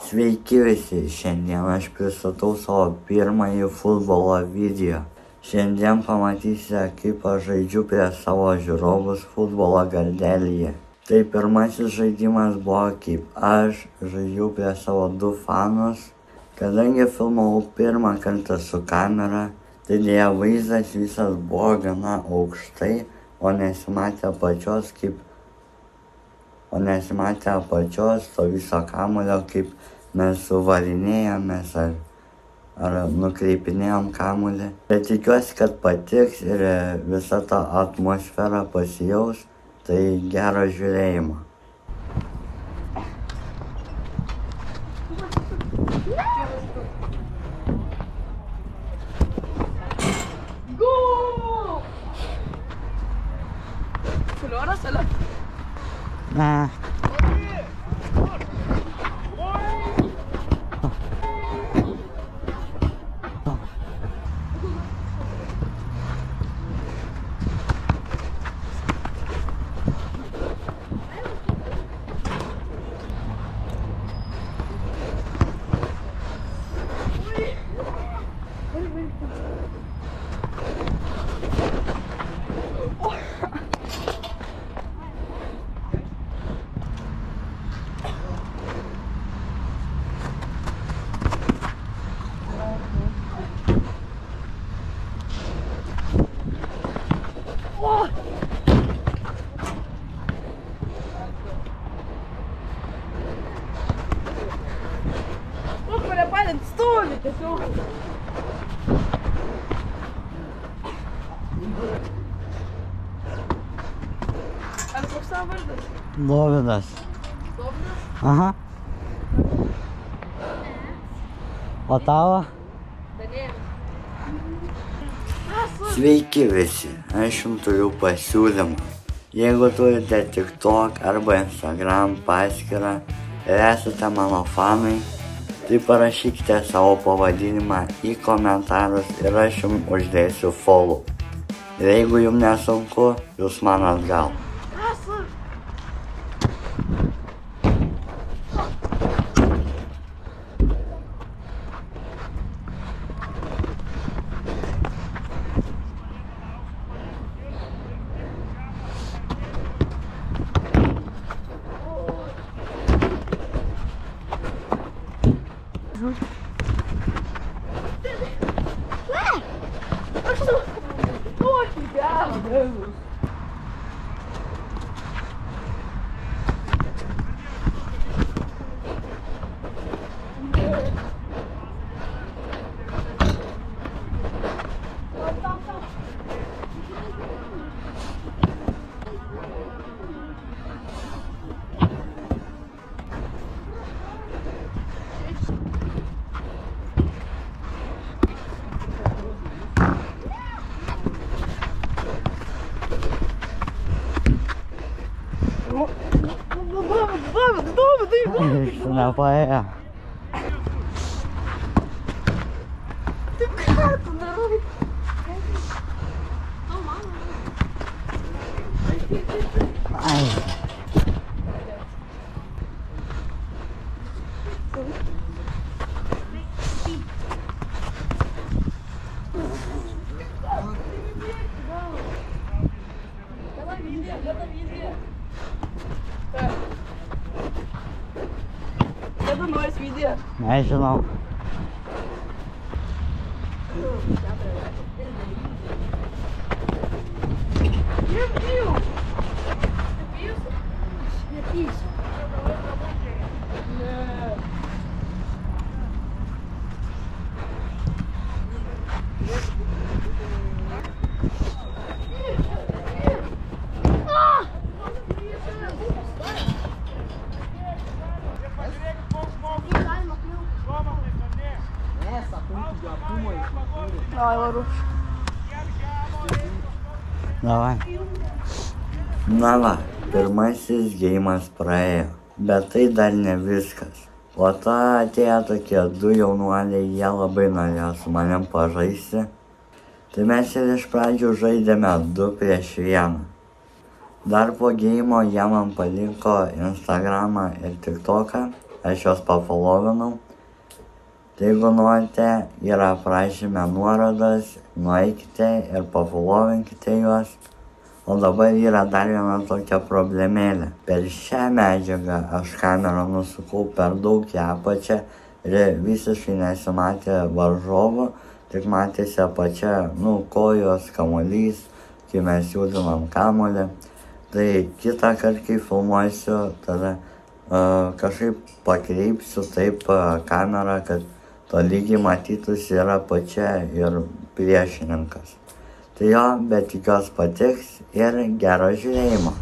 Sveiki visi, šiandien aš pristatau savo pirmąjį futbolo video. Šiandien pamatysite, kaip aš žaidžiu prieš savo žiūrovus futbolo gardelyje. Tai pirmasis žaidimas buvo, kaip aš žaidžiau prieš savo 2 fanus. Kadangi filmavau pirmą kartą su kamera, tai dėja vaizdas visas buvo gana aukštai, o nesimatė apačios to viso kamuolio, kaip mes suvarinėjomės ar nukreipinėjom kamuolį. Bet tikiuosi, kad patiks ir visa ta atmosfera pasijaus, tai gero žiūrėjimo. Nah. Stovi tiesiog. Ar koks tavo vardas? Dovydas. Dovydas? Aha. O tavo? Danielius. Sveiki visi, aš jums turiu pasiūlymą. Jeigu turite TikTok arba Instagram paskyrą ir esate mano fanai, tai parašykite savo pavadinimą į komentarus ir aš jums uždėsiu follow. Ir jeigu jums nesunku, jūs man atgal. Kenapa ya? Kada nors video? Nežinau. Davai. Na va, pirmasis geimas praėjo, bet tai dar ne viskas. O ta atėjo tokie 2 jaunuoliai, jie labai norėjo su manim pažaisti. Tai mes ir iš pradžių žaidėme 2 prieš 1. Dar po geimo jie man paliko Instagramą ir TikToką. aš juos pafolovinau. Tai jeigu norite, yra aprašyme nuorodas, nueikite ir pafolovinkite juos. O dabar yra dar viena tokia problemėlė. Per šią medžiagą aš kamerą nusukau per daug į apačią ir visiškai nesimatė varžovų, tik matėsi apačia, kojos, kamuolys, kai mes judinam kamuolį. Tai kitą kartą, kai filmuosiu, tada kažkaip pakreipsiu taip kamerą, kad tolygiai matytųsi ir apačia ir priešininkas. Tai jo, bet tikiuosi patiks ir gero žiūrėjimo.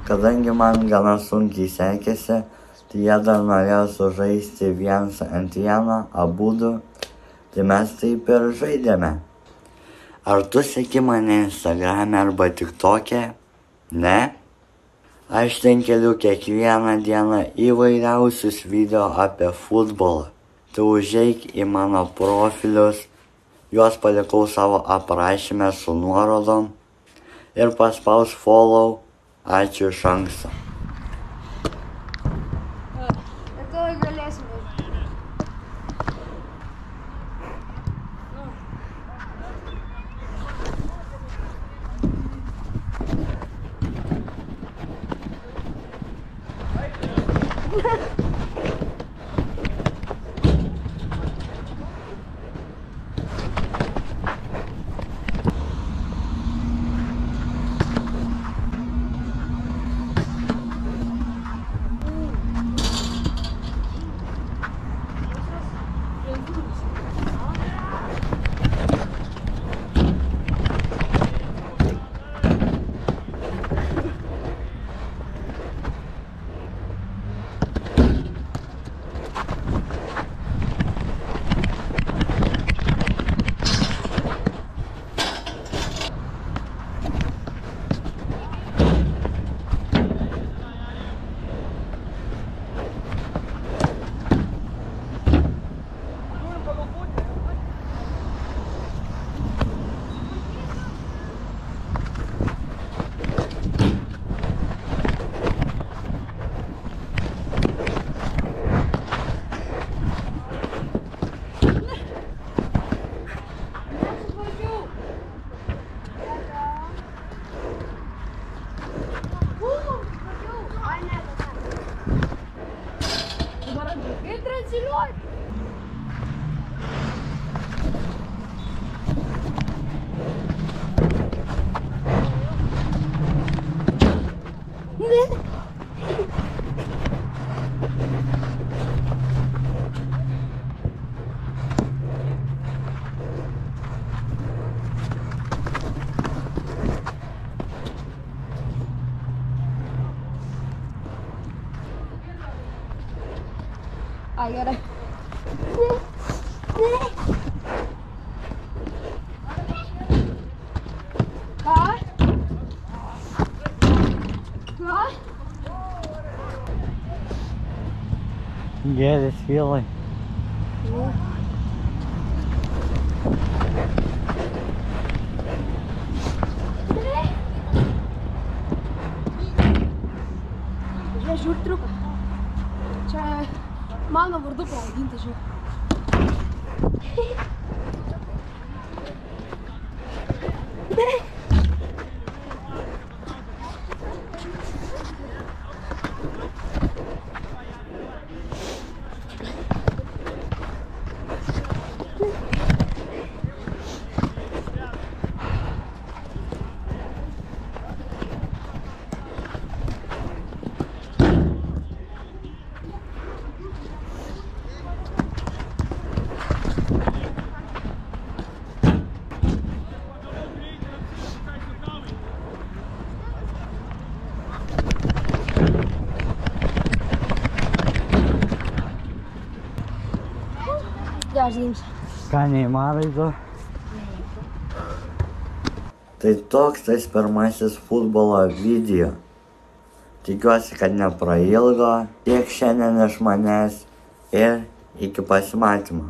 Kadangi man gana sunkiai sekėsi, tai jie dar norėjo sužaisti 1-1 abudu, tai mes taip ir žaidėme. Ar tu seki mane Instagrame arba TikTok'e? Ne? Aš ten keliu kiekvieną dieną įvairiausius video apie futbolą. Tu užeik į mano profilius, juos palikau savo aprašyme su nuorodom ir paspaus follow. Ačiū iš anksto. Ir tu galėsim. Ai, gerai. Ką? Ką? Geras filai. Žiūrėk triuką. Čia mano vardu pavadinta, žiūrėk. 10 Ką Neimarai du? Tai toks tais pirmasis futbolo video. Tikiuosi, kad neprailgo. Tiek šiandien iš manęs ir iki pasimatymo.